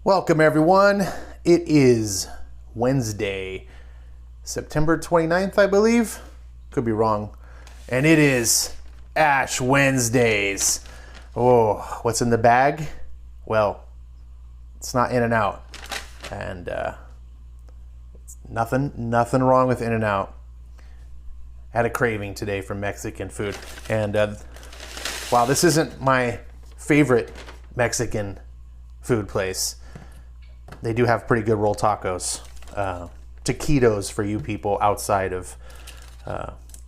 Welcome everyone. It is Wednesday, September 29th, I believe. Could be wrong. And it is Ash Wednesdays. Oh, what's in the bag? Well, it's not InNOut. And nothing wrong with InNOut. Had a craving today for Mexican food. And while this isn't my favorite Mexican food place, they do have pretty good roll tacos. Taquitos for you people outside of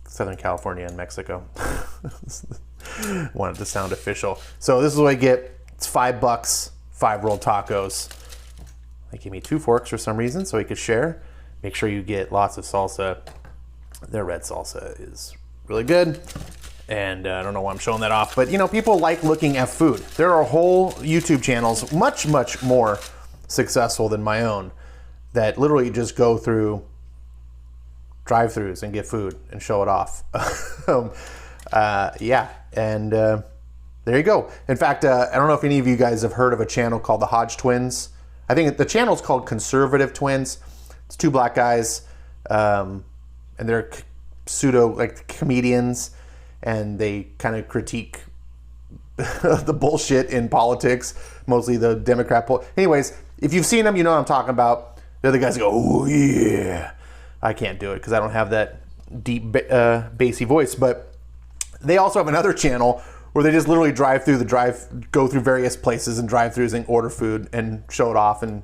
Southern California and Mexico. Wanted to sound official. So this is what I get. It's $5, 5 rolled tacos. They gave me 2 forks for some reason so we could share. Make sure you get lots of salsa. Their red salsa is really good. And I don't know why I'm showing that off, but you know, people like looking at food. There are whole YouTube channels, much more successful than my own, that literally just go through drive-thrus and get food and show it off. Yeah, and there you go. In fact, I don't know if any of you guys have heard of a channel called the Hodge Twins. I think the channel's called Conservative Twins. It's 2 black guys, and they're pseudo like comedians, and they kind of critique the bullshit in politics, mostly the Democrat Anyways, if you've seen them, you know what I'm talking about. The other guys go, oh yeah. I can't do it because I don't have that deep, bassy voice. But they also have another channel where they just literally go through various places and drive-thrus and order food and show it off and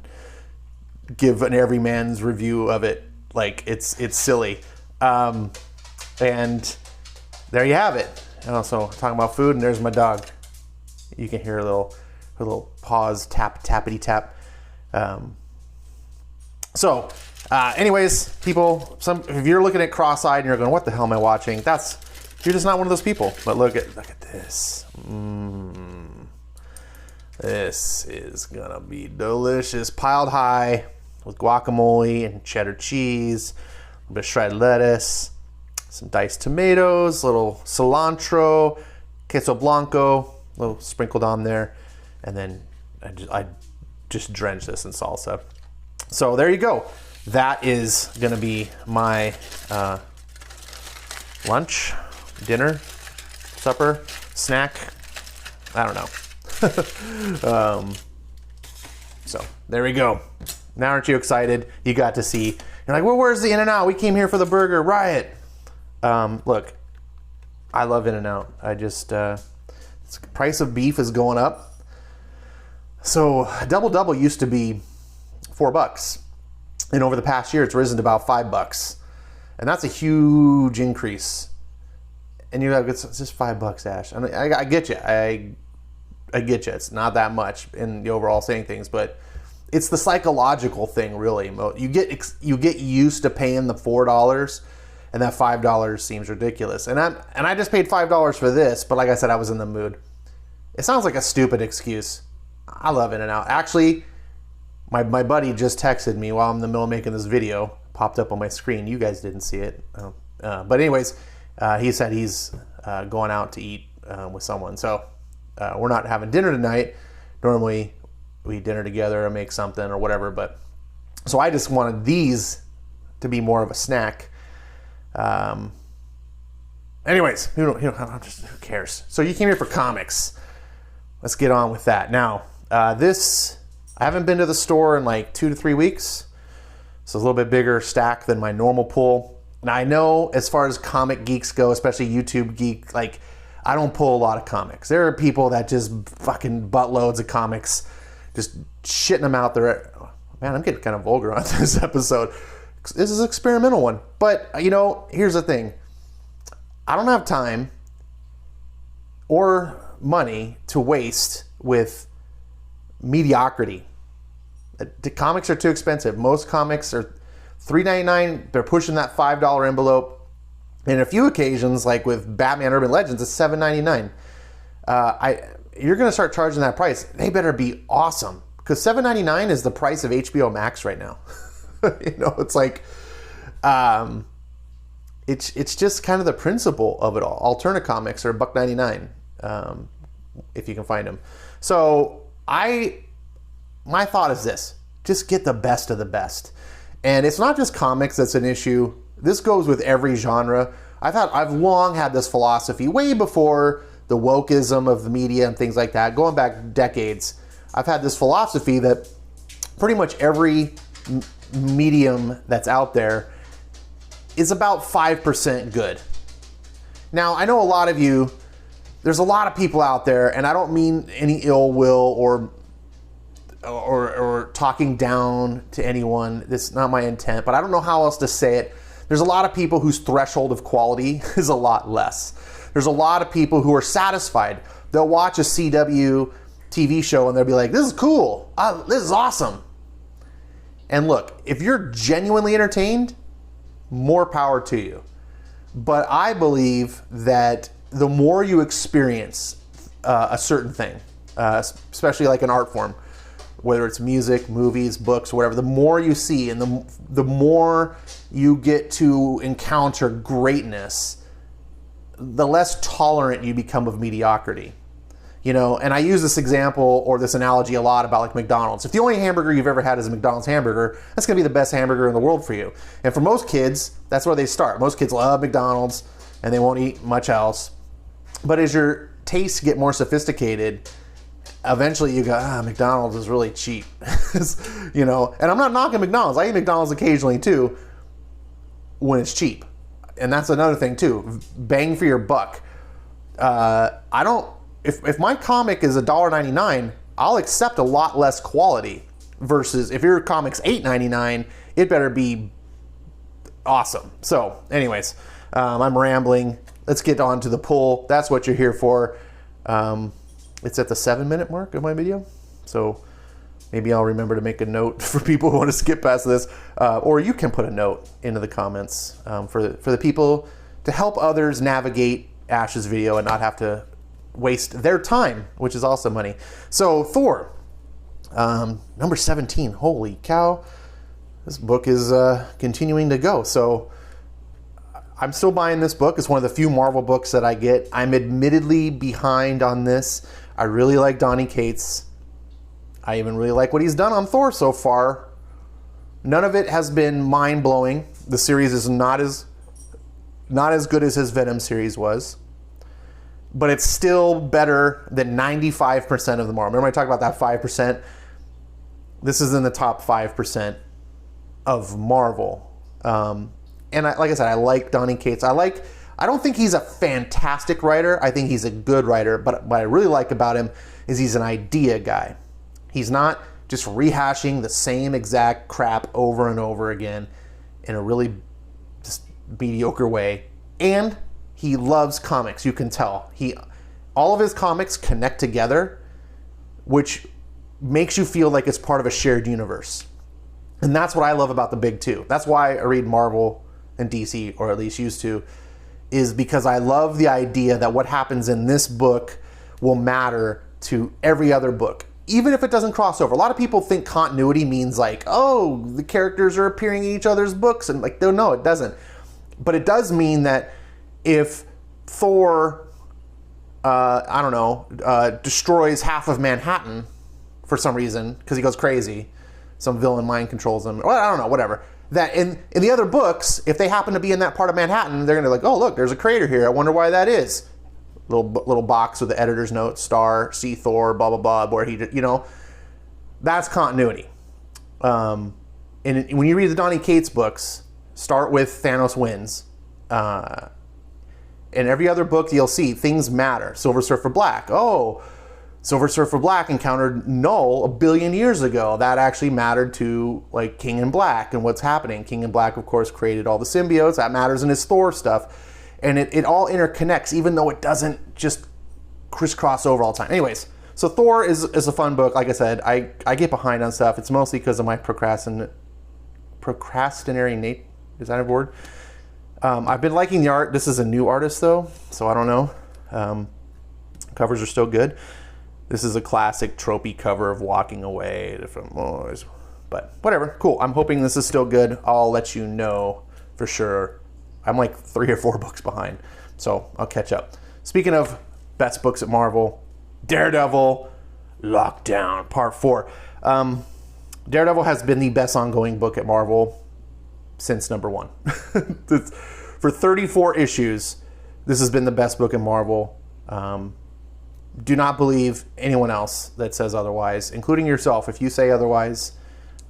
give an everyman's review of it. Like it's silly. And there you have it. And also talking about food, and there's my dog. You can hear her little paws tappity tap. Anyways, people, if you're looking at cross-eyed and you're going, what the hell am I watching? You're just not one of those people. But look at this. This is gonna be delicious. Piled high with guacamole and cheddar cheese, a little bit of shredded lettuce, some diced tomatoes, a little cilantro, queso blanco, a little sprinkled on there, and then I just drench this in salsa. So there you go. That is gonna be my lunch, dinner, supper, snack. I don't know. So there we go. Now aren't you excited? You got to see. You're like, well, where's the InNOut? We came here for the burger riot. Look, I love InNOut. The price of beef is going up. So double used to be $4, and over the past year it's risen to about $5, and that's a huge increase. And you're like, it's just $5, Ash. I mean, I get you. I get you. It's not that much in the overall saying things, but it's the psychological thing, really. You get used to paying the $4, and that $5 seems ridiculous. And I just paid $5 for this, but like I said, I was in the mood. It sounds like a stupid excuse. I love InNOut. Actually, my buddy just texted me while I'm in the middle of making this video. Popped up on my screen. You guys didn't see it. But anyways, he said he's going out to eat with someone. So we're not having dinner tonight. Normally we eat dinner together or make something or whatever. But so I just wanted these to be more of a snack. Anyways, who cares? So you came here for comics. Let's get on with that. Now, I haven't been to the store in like 2 to 3 weeks. So it's a little bit bigger stack than my normal pull. Now I know as far as comic geeks go, especially YouTube geek, like I don't pull a lot of comics. There are people that just fucking buttloads of comics, just shitting them out there. Man, I'm getting kind of vulgar on this episode. This is an experimental one. But, you know, here's the thing. I don't have time or money to waste with mediocrity. The comics are too expensive. Most comics are $3.99. They're pushing that $5 envelope. And a few occasions, like with Batman Urban Legends, it's $7.99. You're going to start charging that price. They better be awesome, because $7.99 is the price of HBO Max right now. You know, it's like, it's just kind of the principle of it all. Alternate comics are $1.99 if you can find them. So I my thought is this: just get the best of the best. And it's not just comics that's an issue. This goes with every genre. I've long had this philosophy way before the wokeism of the media and things like that, going back decades. I've had this philosophy that pretty much every medium that's out there is about 5% good. Now, I know a lot of you, there's a lot of people out there, and I don't mean any ill will or talking down to anyone. This is not my intent, but I don't know how else to say it. There's a lot of people whose threshold of quality is a lot less. There's a lot of people who are satisfied. They'll watch a CW TV show and they'll be like, this is cool. This is awesome. And look, if you're genuinely entertained, more power to you. But I believe that the more you experience a certain thing, especially like an art form, whether it's music, movies, books, whatever, the more you see and the more you get to encounter greatness, the less tolerant you become of mediocrity. You know, and I use this example or this analogy a lot about like McDonald's. If the only hamburger you've ever had is a McDonald's hamburger, that's gonna be the best hamburger in the world for you. And for most kids, that's where they start. Most kids love McDonald's and they won't eat much else. But as your tastes get more sophisticated, eventually you go, McDonald's is really cheap. You know, and I'm not knocking McDonald's. I eat McDonald's occasionally too when it's cheap. And that's another thing too. Bang for your buck. If my comic is $1.99, I'll accept a lot less quality versus if your comic's $8.99, it better be awesome. So anyways, I'm rambling. Let's get on to the pull. That's what you're here for. It's at the 7-minute mark of my video. So maybe I'll remember to make a note for people who want to skip past this. Or you can put a note into the comments for the people to help others navigate Ash's video and not have to waste their time, which is also money. So Thor, number 17. Holy cow. This book is continuing to go. So I'm still buying this book. It's one of the few Marvel books that I get. I'm admittedly behind on this. I really like Donny Cates. I even really like what he's done on Thor so far. None of it has been mind-blowing. The series is not as good as his Venom series was. But it's still better than 95% of the Marvel. Remember I talked about that 5%? This is in the top 5% of Marvel. And like I said, I like Donny Cates. I don't think he's a fantastic writer. I think he's a good writer. But what I really like about him is he's an idea guy. He's not just rehashing the same exact crap over and over again in a really just mediocre way. And he loves comics, you can tell. All of his comics connect together, which makes you feel like it's part of a shared universe. And that's what I love about the big two. That's why I read Marvel and DC, or at least used to, is because I love the idea that what happens in this book will matter to every other book, even if it doesn't cross over. A lot of people think continuity means like, oh, the characters are appearing in each other's books, and like, no, it doesn't. But it does mean that if Thor, destroys half of Manhattan for some reason, because he goes crazy, some villain mind controls him, well, I don't know, whatever. That in the other books, if they happen to be in that part of Manhattan, they're going to be like, oh, look, there's a crater here. I wonder why that is. Little box with the editor's note, star, see Thor, blah, blah, blah, where he, that's continuity. And when you read the Donny Cates books, start with Thanos wins. In every other book you'll see things matter. Silver Surfer Black. Oh, Silver Surfer Black encountered Null 1 billion years ago. That actually mattered to like King in Black and what's happening. King in Black, of course, created all the symbiotes. That matters in his Thor stuff. And it all interconnects, even though it doesn't just crisscross over all the time. Anyways, so Thor is a fun book. Like I said, I get behind on stuff. It's mostly because of my procrastinary nature. Is that a word? I've been liking the art. This is a new artist though, so I don't know. Covers are still good. This is a classic tropey cover of Walking Away from Moors, but whatever, cool. I'm hoping this is still good. I'll let you know for sure. I'm like 3 or 4 books behind, so I'll catch up. Speaking of best books at Marvel, Daredevil Lockdown Part 4. Daredevil has been the best ongoing book at Marvel since number 1. For 34 issues, this has been the best book in Marvel. Do not believe anyone else that says otherwise, including yourself. If you say otherwise,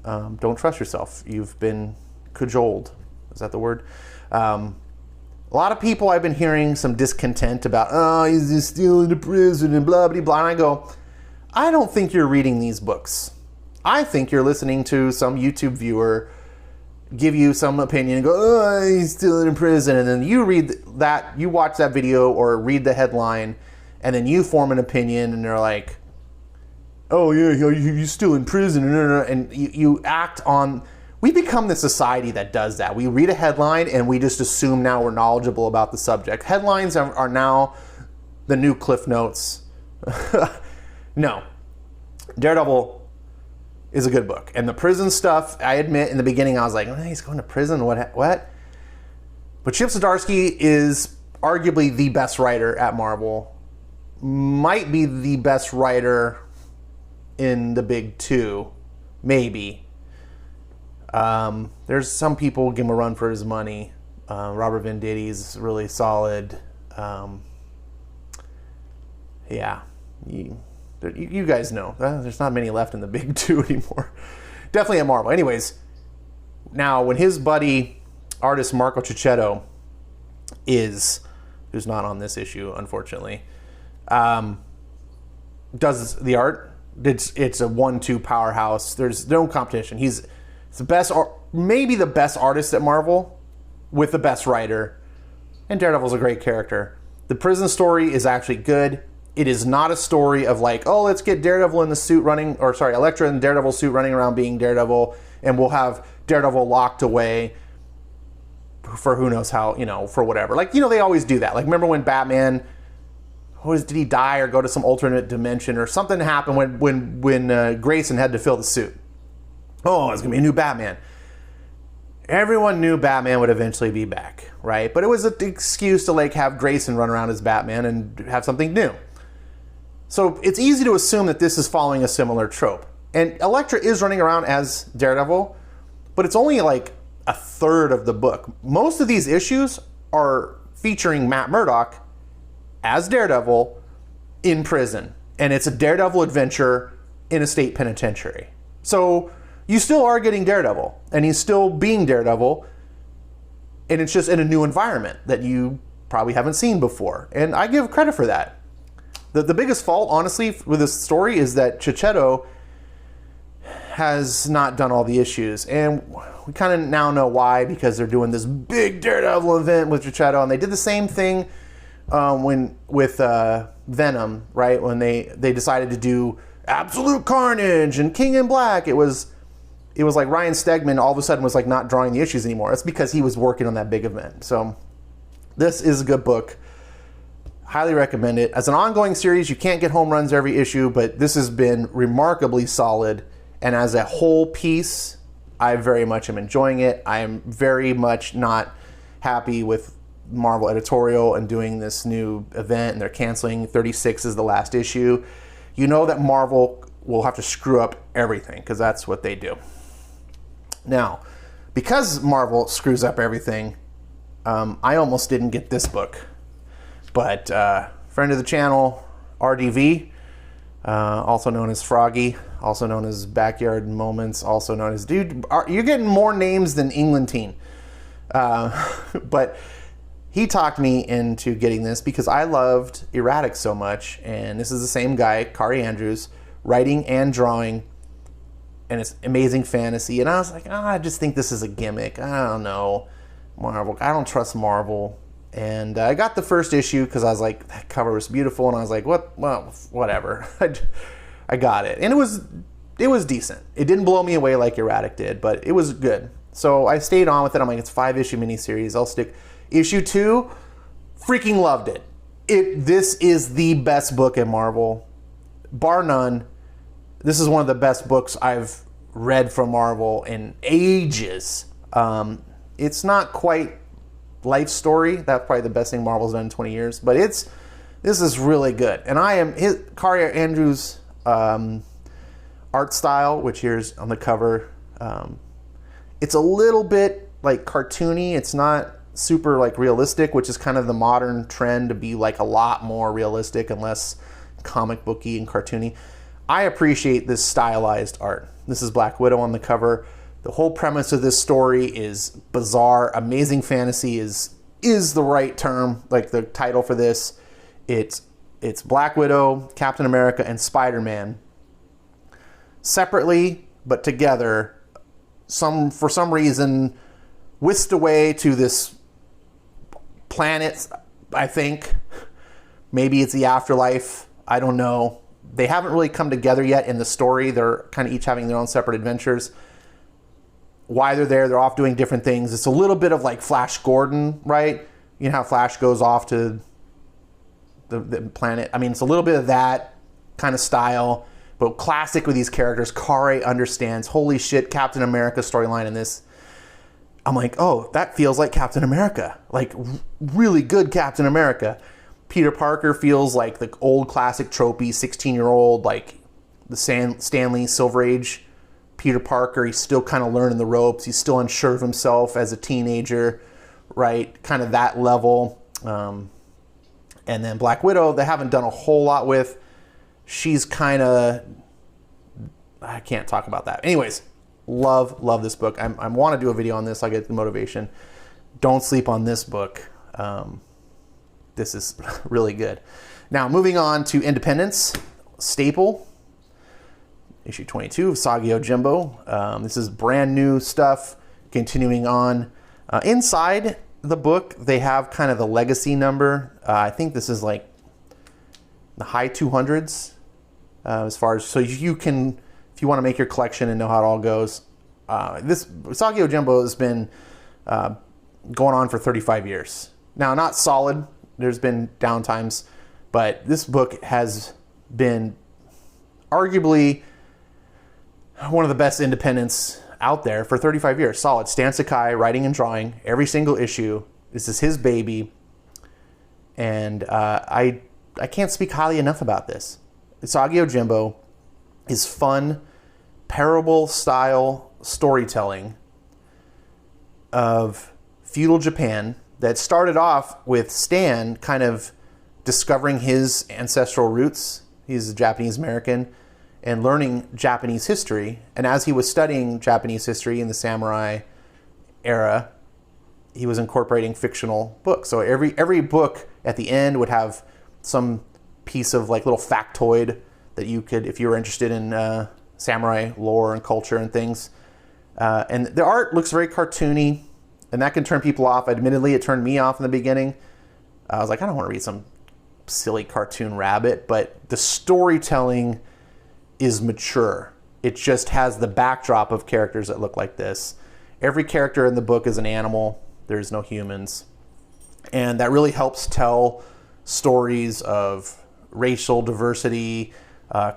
don't trust yourself. You've been cajoled. Is that the word? A lot of people, I've been hearing some discontent about, oh, he's just still in the prison and blah, blah, blah. And I go, I don't think you're reading these books. I think you're listening to some YouTube viewer give you some opinion and go, oh, he's still in prison. And then you read that, you watch that video or read the headline, and then you form an opinion and they're like, oh yeah, he's still in prison. And you act on, we become the society that does that. We read a headline and we just assume now we're knowledgeable about the subject. Headlines are now the new Cliff Notes. No. Daredevil is a good book. And the prison stuff, I admit in the beginning I was like, oh, he's going to prison? What? But Chip Zdarsky is arguably the best writer at Marvel. Might be the best writer in the big two. Maybe. There's some people give him a run for his money. Robert Venditti's really solid. Yeah. You guys know. There's not many left in the big two anymore. Definitely at Marvel. Anyways, now when his buddy, artist Marco Cicchetto, who's not on this issue, unfortunately, does the art, it's a 1-2 powerhouse. There's no competition. He's the best, maybe the best artist at Marvel with the best writer. And Daredevil's a great character. The prison story is actually good. It is not a story of like, oh, let's get Daredevil in the suit running, or sorry, Elektra in Daredevil suit running around being Daredevil, and we'll have Daredevil locked away for who knows how, for whatever. Like, they always do that. Like, remember when Batman, did he die or go to some alternate dimension or something happened when Grayson had to fill the suit? Oh, it's going to be a new Batman. Everyone knew Batman would eventually be back, right? But it was an excuse to like have Grayson run around as Batman and have something new. So it's easy to assume that this is following a similar trope. And Elektra is running around as Daredevil, but it's only like a third of the book. Most of these issues are featuring Matt Murdock as Daredevil in prison. And it's a Daredevil adventure in a state penitentiary. So you still are getting Daredevil, and he's still being Daredevil, and it's just in a new environment that you probably haven't seen before. And I give credit for that. The biggest fault, honestly, with this story is that Cicchetto has not done all the issues. And we kind of now know why, because they're doing this big Daredevil event with Cicchetto. And they did the same thing with Venom, right? When they decided to do Absolute Carnage and King in Black. It was like Ryan Stegman all of a sudden was like not drawing the issues anymore. It's because he was working on that big event. So this is a good book. Highly recommend it. As an ongoing series, you can't get home runs every issue, but this has been remarkably solid. And as a whole piece, I very much am enjoying it. I am very much not happy with Marvel editorial and doing this new event, and they're canceling 36 is the last issue. You know that Marvel will have to screw up everything, because that's what they do. Now, because Marvel screws up everything, I almost didn't get this book. But friend of the channel, RDV, also known as Froggy, also known as Backyard Moments, also known as, dude, you're getting more names than Englantine. But he talked me into getting this because I loved Erratic so much. And this is the same guy, Kari Andrews, writing and drawing. And it's amazing fantasy. And I was like, I just think this is a gimmick. I don't know. Marvel. I don't trust Marvel. And I got the first issue because I was like, that cover was beautiful. And I was like, what? Well, whatever. I got it. And it was decent. It didn't blow me away like Erratic did, but it was good. So I stayed on with it. I'm like, it's 5-issue miniseries. I'll stick. Issue 2, freaking loved it. This is the best book in Marvel. Bar none. This is one of the best books I've read from Marvel in ages. It's not quite life story. That's probably the best thing Marvel's done in 20 years. But this is really good. And Kari Andrews' art art style, which here's on the cover. It's a little bit like cartoony. It's not super like realistic, which is kind of the modern trend to be like a lot more realistic and less comic booky and cartoony. I appreciate this stylized art. This is Black Widow on the cover. The whole premise of this story is bizarre. Amazing fantasy is the right term, like the title for this. It's Black Widow, Captain America, and Spider-Man separately but together, for some reason whisked away to this planet. I think maybe it's the afterlife. I don't know. They haven't really come together yet in the story. They're kind of each having their own separate adventures. Why they're there, they're off doing different things. It's a little bit of like Flash Gordon, right? You know how Flash goes off to the planet. I mean, it's a little bit of that kind of style, but classic with these characters. Kare understands. Holy shit, Captain America storyline in this. I'm like, oh, that feels like Captain America. Like, really good Captain America. Peter Parker feels like the old classic tropey 16-year-old, like the Stan Lee Silver Age Peter Parker. He's still kind of learning the ropes. He's still unsure of himself as a teenager, right? Kind of that level. And then Black Widow, they haven't done a whole lot with. She's kind of... I can't talk about that. Anyways, love this book. I want to do a video on this. I get the motivation. Don't sleep on this book. This is really good. Now, moving on to Independence, Staple, issue 22 of Sagio Jimbo. This is brand new stuff, continuing on. Inside the book, they have kind of the legacy number. I think this is like the high 200s as far as, so you can, if you want to make your collection and know how it all goes. This Sagio Jimbo has been going on for 35 years. Now, not solid. There's been downtimes, but this book has been arguably one of the best independents out there for 35 years. Solid. Stan Sakai writing and drawing every single issue. This is his baby, and I can't speak highly enough about this. Sagio Jimbo is fun, parable style storytelling of feudal Japan that started off with Stan kind of discovering his ancestral roots. He's a Japanese American and learning Japanese history. And as he was studying Japanese history in the samurai era, he was incorporating fictional books. So every book at the end would have some piece of like little factoid that you could, if you were interested in samurai lore and culture and things. And the art looks very cartoony, and that can turn people off. Admittedly, it turned me off in the beginning. I was like, I don't want to read some silly cartoon rabbit, but the storytelling is mature. It just has the backdrop of characters that look like this. Every character in the book is an animal. There's no humans. And that really helps tell stories of racial diversity,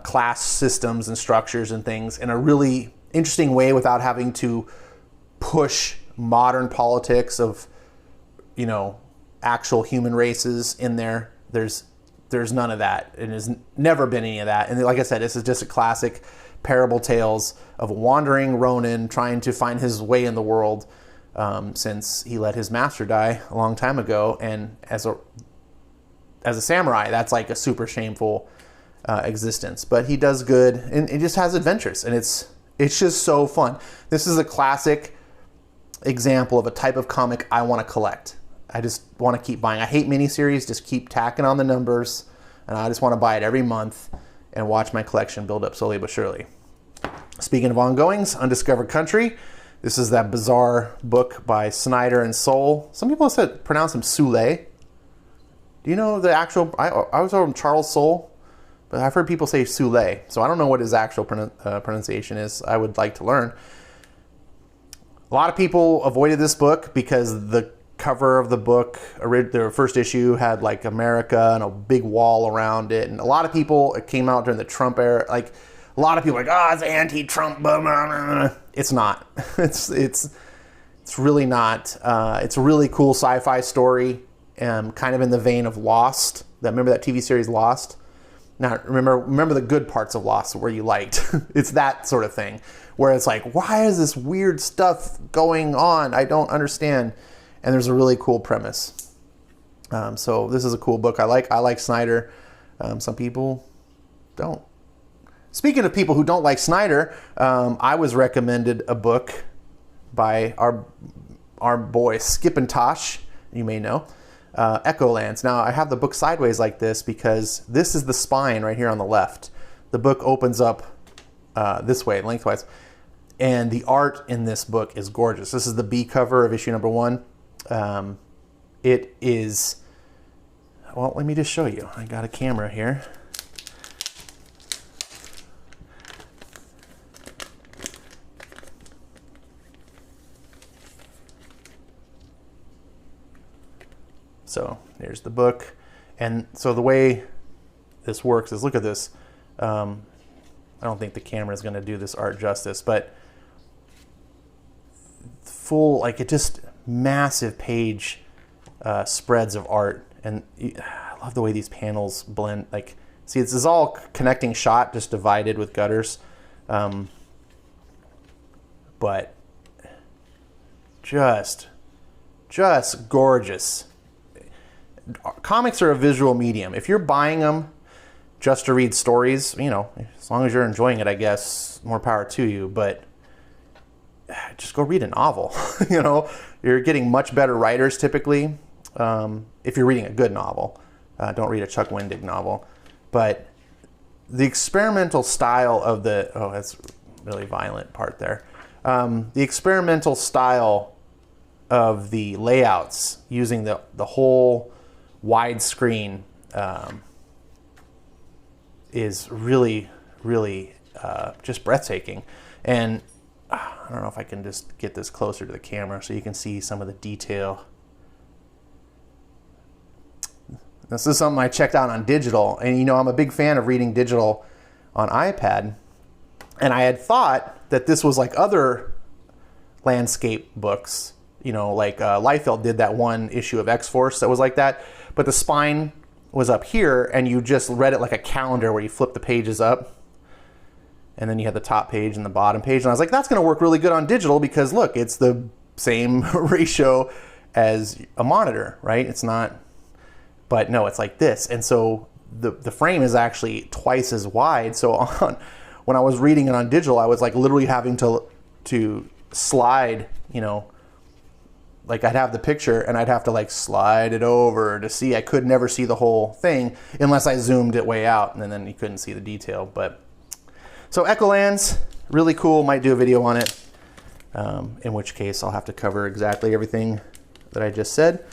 class systems and structures and things in a really interesting way without having to push modern politics of, you know, actual human races in there. There's none of that. And there's never been any of that. And like I said, this is just a classic parable tales of a wandering Ronin trying to find his way in the world since he let his master die a long time ago. And as a samurai, that's like a super shameful existence. But he does good, and it just has adventures, and it's just so fun. This is a classic example of a type of comic I want to collect. I just want to keep buying. I hate miniseries. Just keep tacking on the numbers, and I just want to buy it every month and watch my collection build up slowly but surely. Speaking of ongoings, Undiscovered Country. This is that bizarre book by Snyder and Soule. Some people said pronounce him Soule. Do you know the actual? I was told him Charles Soule, but I've heard people say Soule. So I don't know what his actual pronunciation is. I would like to learn. A lot of people avoided this book because the cover of the book, their first issue, had like America and a big wall around it. And a lot of people, it came out during the Trump era, like a lot of people were like, oh, it's anti-Trump. It's not. It's really not. It's a really cool sci-fi story, kind of in the vein of Lost. Remember that TV series Lost? Now, remember the good parts of Lost where you liked. It's that sort of thing, where it's like, why is this weird stuff going on? I don't understand. And there's a really cool premise. So this is a cool book. I like Snyder. Some people don't. Speaking of people who don't like Snyder, I was recommended a book by our boy Skip and Tosh, you may know, Echolands. Now, I have the book sideways like this because this is the spine right here on the left. The book opens up this way, lengthwise. And the art in this book is gorgeous. This is the B cover of issue number 1. It is, well, let me just show you. I got a camera here. So there's the book. And so the way this works is, look at this. I don't think the camera is going to do this art justice, but full, like, it just massive page spreads of art. And I love the way these panels blend. Like, see, this is all connecting shot, just divided with gutters. But just gorgeous. Comics are a visual medium. If you're buying them just to read stories, you know, as long as you're enjoying it, I guess, more power to you. But just go read a novel. You know, you're getting much better writers typically if you're reading a good novel. Don't read a Chuck Wendig novel. But the experimental style of the, oh, that's really violent part there. The experimental style of the layouts using the whole widescreen is really just breathtaking. And I don't know if I can just get this closer to the camera so you can see some of the detail. This is something I checked out on digital, and you know, I'm a big fan of reading digital on iPad, and I had thought that this was like other landscape books, you know, like Liefeld did that one issue of X-Force that was like that, but the spine was up here and you just read it like a calendar where you flip the pages up and then you had the top page and the bottom page. And I was like, that's going to work really good on digital because look, it's the same ratio as a monitor, right? It's not, but no, it's like this. And so the frame is actually twice as wide. So when I was reading it on digital, I was like literally having to slide, you know, like I'd have the picture and I'd have to like slide it over to see. I could never see the whole thing unless I zoomed it way out, and then you couldn't see the detail. But so Echolands, really cool. Might do a video on it, in which case I'll have to cover exactly everything that I just said.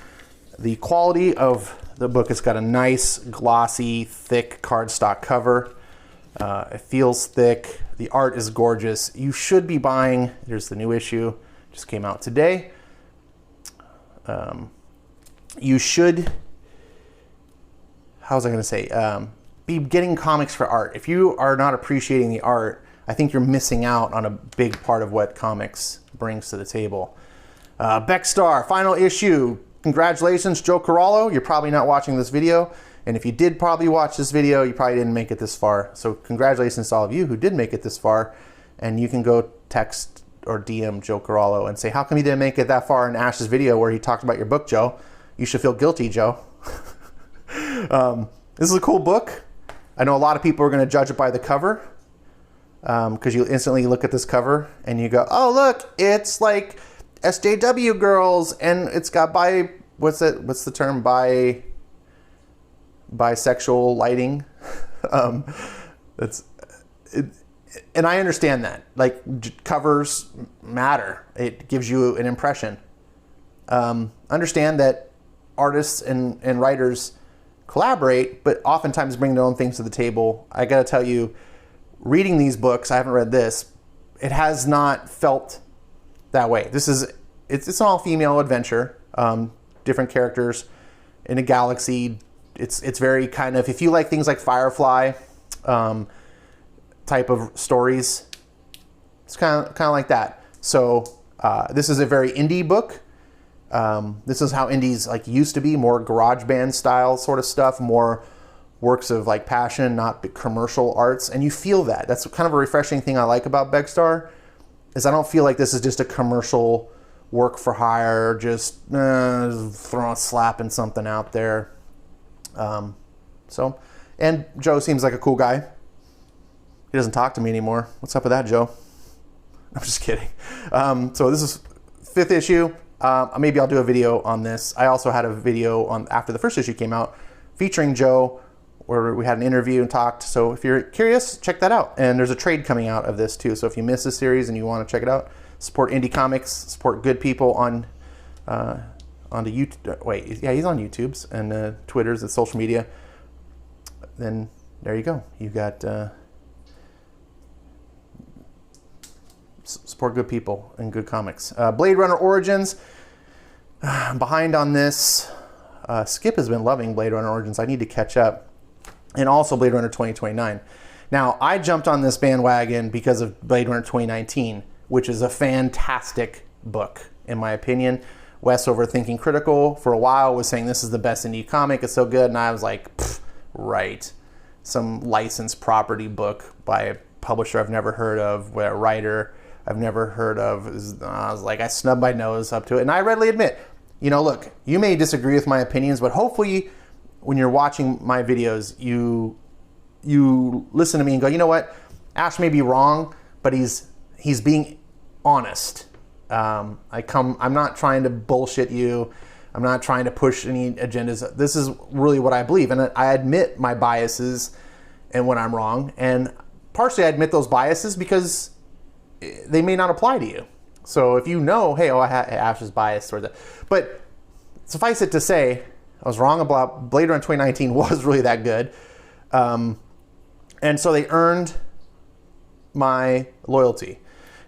The quality of the book, it's got a nice, glossy, thick cardstock cover. It feels thick. The art is gorgeous. You should be buying, there's the new issue, just came out today. You should, how was I going to say, be getting comics for art. If you are not appreciating the art, I think you're missing out on a big part of what comics brings to the table. Beckstar, final issue. Congratulations, Joe Corallo. You're probably not watching this video. And if you did probably watch this video, you probably didn't make it this far. So congratulations to all of you who did make it this far. And you can go text or DM Joe Corallo and say, how come you didn't make it that far in Ash's video where he talked about your book, Joe? You should feel guilty, Joe. This is a cool book. I know a lot of people are going to judge it by the cover because you instantly look at this cover and you go, oh, look, it's like SJW girls and it's got what's the term? Bisexual lighting. And I understand that. Like, covers matter. It gives you an impression. Understand that artists and writers collaborate, but oftentimes bring their own things to the table. I gotta tell you, reading these books, I haven't read this, it has not felt that way. It's an all-female adventure, different characters in a galaxy. It's very kind of, if you like things like Firefly type of stories, it's kind of like that. So this is a very indie book. This is how indies like used to be, more garage band style sort of stuff, more works of like passion, not commercial arts, and you feel that. That's kind of a refreshing thing I like about Beckstar, is I don't feel like this is just a commercial work for hire, just slapping something out there. And Joe seems like a cool guy. He doesn't talk to me anymore. What's up with that, Joe? I'm just kidding. So this is 5th issue. Maybe I'll do a video on this. I also had a video on after the first issue came out featuring Joe, where we had an interview and talked. So if you're curious, check that out. And there's a trade coming out of this too. So if you missed this series and you want to check it out, support indie comics, support good people on onto YouTube. Wait, yeah, he's on YouTube's and Twitter's and social media. Then there you go. You got support good people and good comics. Blade Runner Origins. I'm behind on this. Skip has been loving Blade Runner Origins. I need to catch up. And also Blade Runner 2029. Now, I jumped on this bandwagon because of Blade Runner 2019, which is a fantastic book, in my opinion. Wes over Thinking Critical for a while was saying this is the best indie comic. It's so good. And I was like, right. Some licensed property book by a publisher I've never heard of, a writer I've never heard of. I was like, I snubbed my nose up to it. And I readily admit, you know, look, you may disagree with my opinions, but hopefully when you're watching my videos, you listen to me and go, you know what? Ash may be wrong, but he's being honest. I'm not trying to bullshit you. I'm not trying to push any agendas. This is really what I believe. And I admit my biases and when I'm wrong. And partially I admit those biases because they may not apply to you. So if you know, hey, Ash is biased towards that. But suffice it to say, I was wrong about Blade Runner 2019 was really that good. And so they earned my loyalty.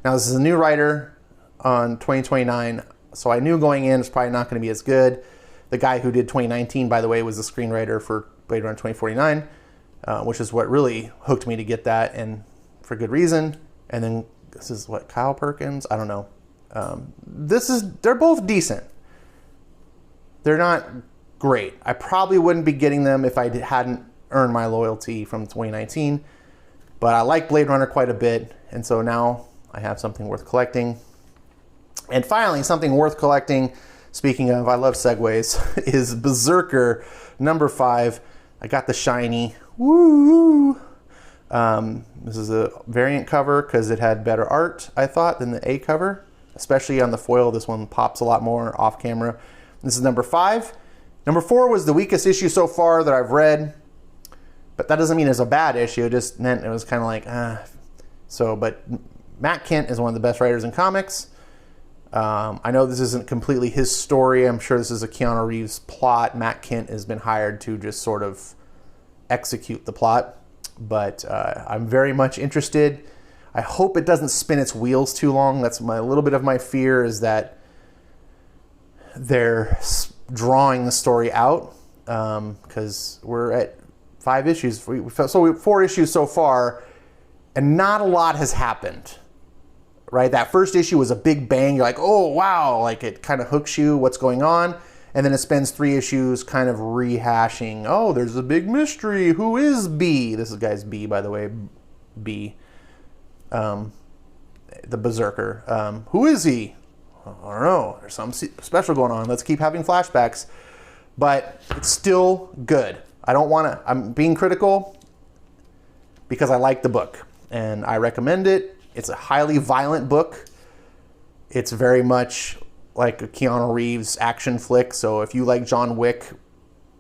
Now this is a new writer on 2029, so I knew going in it's probably not going to be as good. The guy who did 2019, by the way, was the screenwriter for Blade Runner 2049, which is what really hooked me to get that, and for good reason. And then this is what, Kyle Perkins? I don't know. They're both decent. They're not great. I probably wouldn't be getting them if I hadn't earned my loyalty from 2019, but I like Blade Runner quite a bit, and so now I have something worth collecting. And finally, something worth collecting, speaking of, I love segues, is Berserker number 5. I got the shiny. Woo! This is a variant cover because it had better art, I thought, than the A cover, especially on the foil. This one pops a lot more off camera. This is number 5. Number 4 was the weakest issue so far that I've read, but that doesn't mean it's a bad issue. It just meant it was kind of like, but Matt Kindt is one of the best writers in comics. I know this isn't completely his story. I'm sure this is a Keanu Reeves plot. Matt Kindt has been hired to just sort of execute the plot, but I'm very much interested. I hope it doesn't spin its wheels too long. That's a little bit of my fear, is that they're drawing the story out, because we're at 5 issues. So we 4 issues so far, and not a lot has happened. Right? That first issue was a big bang. You're like, oh, wow. Like, it kind of hooks you what's going on. And then it spends 3 issues kind of rehashing, oh, there's a big mystery. Who is B? This is guy's B, by the way. B. The Berserker. Who is he? I don't know. There's something special going on. Let's keep having flashbacks. But it's still good. I'm being critical because I like the book. And I recommend it. It's a highly violent book. It's very much like a Keanu Reeves action flick. So if you like John Wick,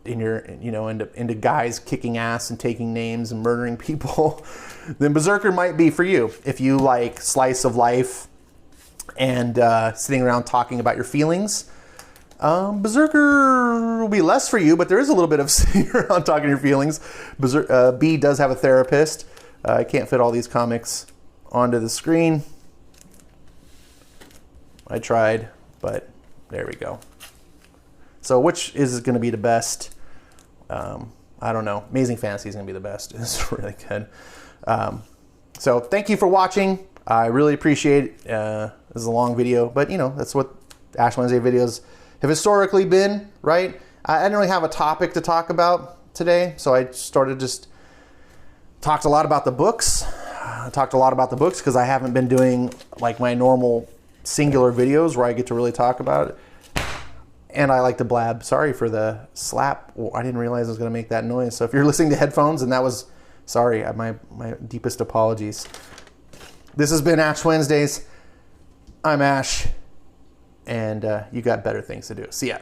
into guys kicking ass and taking names and murdering people, then Berserker might be for you. If you like slice of life and sitting around talking about your feelings, Berserker will be less for you. But there is a little bit of sitting around talking your feelings. B does have a therapist. I can't fit all these comics onto the screen. I tried, but there we go. So which is going to be the best? I don't know. Amazing Fantasy is going to be the best. It's really good. So thank you for watching. I really appreciate it. This is a long video, but that's what Ash Wednesday videos have historically been, right? I didn't really have a topic to talk about today, so I started talked a lot about the books. I talked a lot about the books because I haven't been doing like my normal singular videos where I get to really talk about it. And I like to blab. Sorry for the slap. I didn't realize I was going to make that noise. So if you're listening to headphones and that was, sorry, my deepest apologies. This has been Ash Wednesdays. I'm Ash, and you got better things to do. See ya.